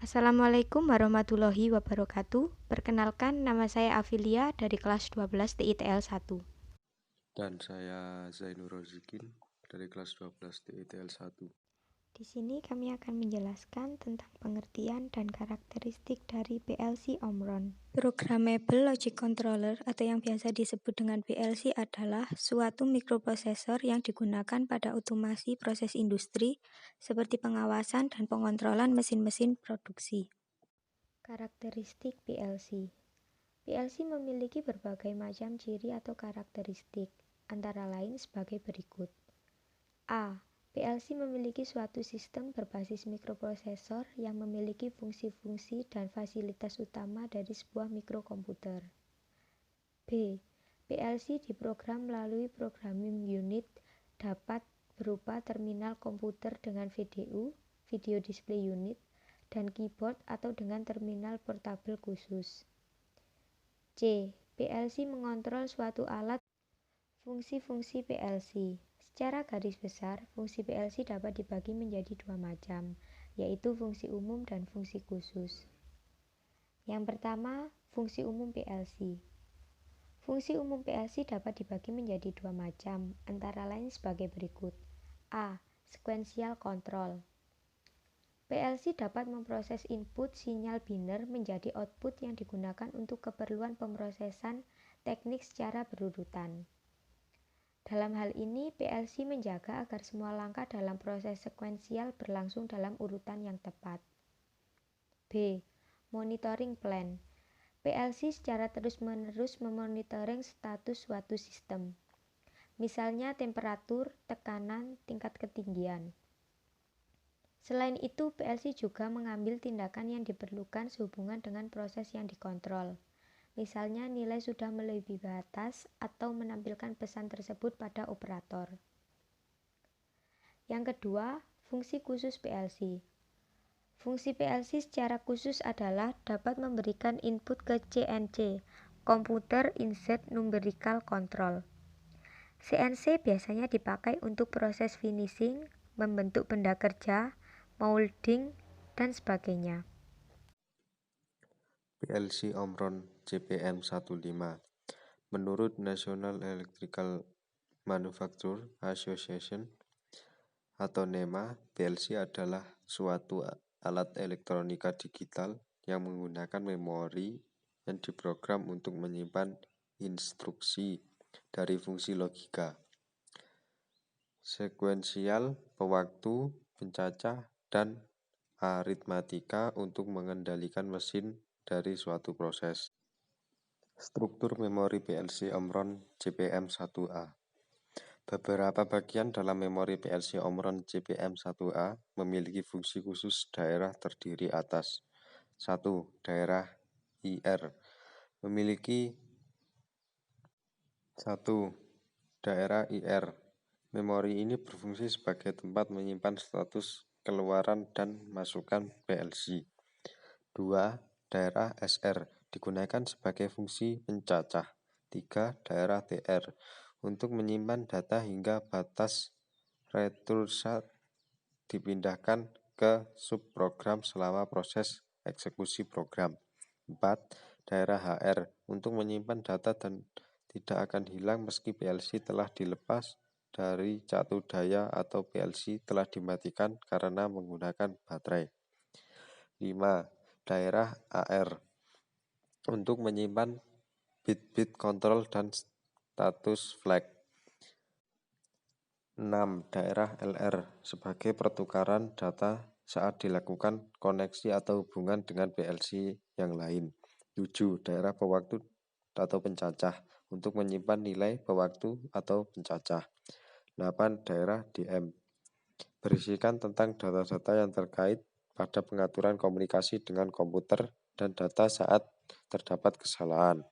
Assalamualaikum warahmatullahi wabarakatuh. Perkenalkan, nama saya Afilia dari kelas 12 TITL 1. Dan saya Zainur Rozikin dari kelas 12 TITL 1. Di sini kami akan menjelaskan tentang pengertian dan karakteristik dari PLC Omron. Programmable Logic Controller atau yang biasa disebut dengan PLC adalah suatu mikroprosesor yang digunakan pada otomasi proses industri seperti pengawasan dan pengontrolan mesin-mesin produksi. Karakteristik PLC. PLC memiliki berbagai macam ciri atau karakteristik, antara lain sebagai berikut. A. PLC memiliki suatu sistem berbasis mikroprosesor yang memiliki fungsi-fungsi dan fasilitas utama dari sebuah mikrokomputer. B. PLC diprogram melalui programming unit dapat berupa terminal komputer dengan VDU, Video Display Unit, dan keyboard atau dengan terminal portable khusus. C. PLC mengontrol suatu alat. Fungsi-fungsi PLC. Secara garis besar, fungsi PLC dapat dibagi menjadi dua macam, yaitu fungsi umum dan fungsi khusus. Yang pertama, fungsi umum PLC. Fungsi umum PLC dapat dibagi menjadi dua macam, antara lain sebagai berikut. A. Sequential control. PLC dapat memproses input sinyal biner menjadi output yang digunakan untuk keperluan pemrosesan teknik secara berurutan. Dalam hal ini, PLC menjaga agar semua langkah dalam proses sekuensial berlangsung dalam urutan yang tepat. B. Monitoring plan. PLC secara terus-menerus memonitoring status suatu sistem, misalnya temperatur, tekanan, tingkat ketinggian. Selain itu, PLC juga mengambil tindakan yang diperlukan sehubungan dengan proses yang dikontrol. Misalnya nilai sudah melebihi batas atau menampilkan pesan tersebut pada operator. Yang kedua, fungsi khusus PLC. Fungsi PLC secara khusus adalah dapat memberikan input ke CNC, Computer Insert Numerical Control. CNC biasanya dipakai untuk proses finishing, membentuk benda kerja, molding, dan sebagainya. PLC Omron CPM15. Menurut National Electrical Manufacturer Association atau NEMA, PLC adalah suatu alat elektronika digital yang menggunakan memori yang diprogram untuk menyimpan instruksi dari fungsi logika, sekuensial, pewaktu, pencacah, dan aritmatika untuk mengendalikan mesin dari suatu proses. Struktur memori PLC Omron CPM1A. Beberapa bagian dalam memori PLC Omron CPM1A memiliki fungsi khusus daerah terdiri atas 1. Daerah IR memiliki 1. Daerah IR. Memori ini berfungsi sebagai tempat menyimpan status keluaran dan masukan PLC. 2. Daerah SR digunakan sebagai fungsi pencacah. 3. Daerah TR untuk menyimpan data hingga batas return dipindahkan ke subprogram selama proses eksekusi program. 4. Daerah HR untuk menyimpan data dan tidak akan hilang meski PLC telah dilepas dari catu daya atau PLC telah dimatikan karena menggunakan baterai. 5. Daerah AR untuk menyimpan bit-bit kontrol dan status flag. 6. Daerah LR sebagai pertukaran data saat dilakukan koneksi atau hubungan dengan PLC yang lain. 7. Daerah pewaktu atau pencacah untuk menyimpan nilai pewaktu atau pencacah. 8. Daerah DM berisikan tentang data-data yang terkait pada pengaturan komunikasi dengan komputer dan data saat terdapat kesalahan.